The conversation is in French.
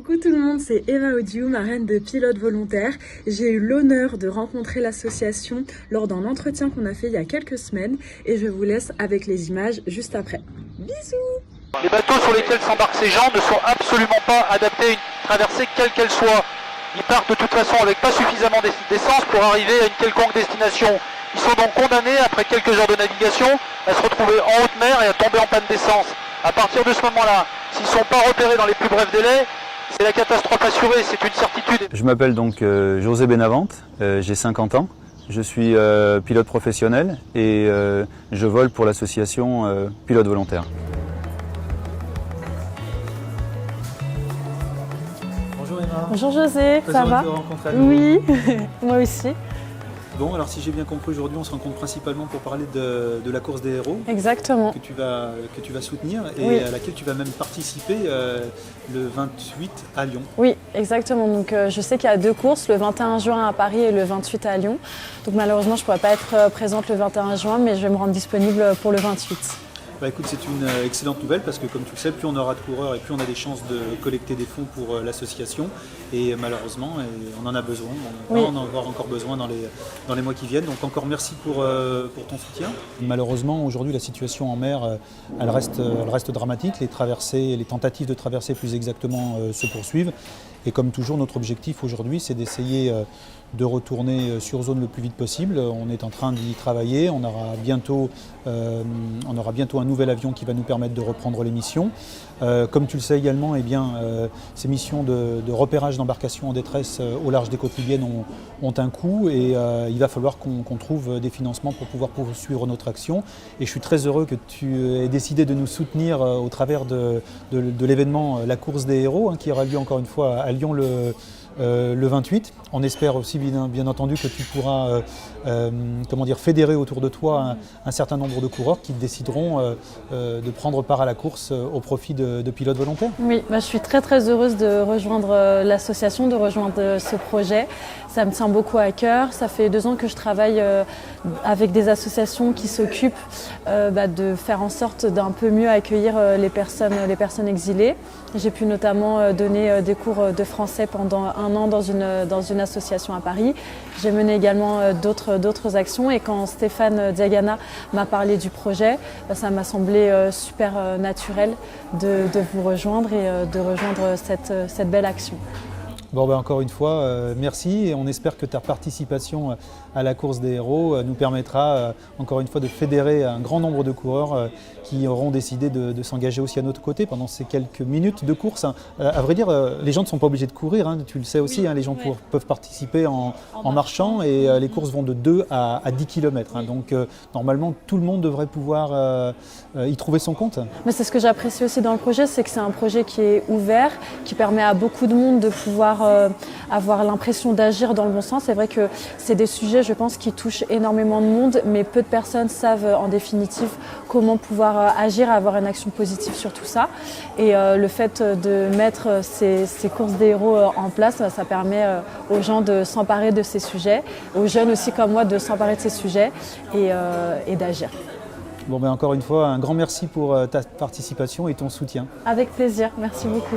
Coucou tout le monde, c'est Eva Odiou, marraine de Pilote Volontaire. J'ai eu l'honneur de rencontrer l'association lors d'un entretien qu'on a fait il y a quelques semaines et je vous laisse avec les images juste après. Bisous! Les bateaux sur lesquels s'embarquent ces gens ne sont absolument pas adaptés à une traversée quelle qu'elle soit. Ils partent de toute façon avec pas suffisamment d'essence pour arriver à une quelconque destination. Ils sont donc condamnés, après quelques heures de navigation, à se retrouver en haute mer et à tomber en panne d'essence. À partir de ce moment-là, s'ils ne sont pas repérés dans les plus brefs délais, c'est la catastrophe assurée, c'est une certitude. Je m'appelle donc José Benavente, j'ai 50 ans. Je suis pilote professionnel et je vole pour l'association Pilote Volontaire. Bonjour Emma. Bonjour José, ça va? De te rencontrer à nouveau. Oui, moi aussi. Bon, alors si j'ai bien compris, aujourd'hui on se rencontre principalement pour parler de la course des héros Exactement. que tu vas soutenir et Oui. à laquelle tu vas même participer le 28 à Lyon. Oui, exactement. Donc je sais qu'il y a deux courses, le 21 juin à Paris et le 28 à Lyon. Donc malheureusement je ne pourrai pas être présente le 21 juin, mais je vais me rendre disponible pour le 28. Bah écoute, c'est une excellente nouvelle parce que comme tu le sais, plus on aura de coureurs et plus on a des chances de collecter des fonds pour l'association. Et malheureusement, on en a besoin. Oui. On en aura encore besoin dans les mois qui viennent. Donc encore merci pour ton soutien. Malheureusement, aujourd'hui, la situation en mer, elle reste dramatique. Les tentatives de traversée plus exactement se poursuivent. Et comme toujours, notre objectif aujourd'hui, c'est d'essayer de retourner sur zone le plus vite possible. On est en train d'y travailler. On aura bientôt un nouvel avion qui va nous permettre de reprendre les missions. Comme tu le sais également, ces missions de repérage d'embarcations en détresse au large des côtes libyennes ont un coût et il va falloir qu'on trouve des financements pour pouvoir poursuivre notre action. Et je suis très heureux que tu aies décidé de nous soutenir au travers de l'événement La Course des Héros, qui aura lieu encore une fois à Lyon le 28. On espère aussi bien entendu que tu pourras fédérer autour de toi un certain nombre de coureurs qui décideront de prendre part à la course au profit de Pilote Volontaire. Oui, je suis très heureuse de rejoindre l'association, de rejoindre ce projet. Ça me tient beaucoup à cœur. Ça fait 2 ans que je travaille avec des associations qui s'occupent de faire en sorte d'un peu mieux accueillir les personnes exilées. J'ai pu notamment donner des cours de français pendant 1 an dans une association à Paris. J'ai mené également d'autres actions et quand Stéphane Diagana m'a parlé du projet, ça m'a semblé super naturel de vous rejoindre et de rejoindre cette belle action. Bon, encore une fois, merci et on espère que ta participation à la course des héros nous permettra encore une fois de fédérer un grand nombre de coureurs qui auront décidé de s'engager aussi à notre côté pendant ces quelques minutes de course. À vrai dire, les gens ne sont pas obligés de courir, tu le sais aussi, les gens peuvent participer en marchant et les courses vont de 2 à 10 km. Donc normalement tout le monde devrait pouvoir y trouver son compte. Mais c'est ce que j'apprécie aussi dans le projet, c'est que c'est un projet qui est ouvert, qui permet à beaucoup de monde de pouvoir avoir l'impression d'agir dans le bon sens. C'est vrai que c'est des sujets, je pense, qui touchent énormément de monde, mais peu de personnes savent en définitive comment pouvoir agir, avoir une action positive sur tout ça. Et le fait de mettre ces courses des héros en place, ça permet aux gens de s'emparer de ces sujets, aux jeunes aussi comme moi de s'emparer de ces sujets et d'agir. Bon, encore une fois, un grand merci pour ta participation et ton soutien. Avec plaisir, merci beaucoup.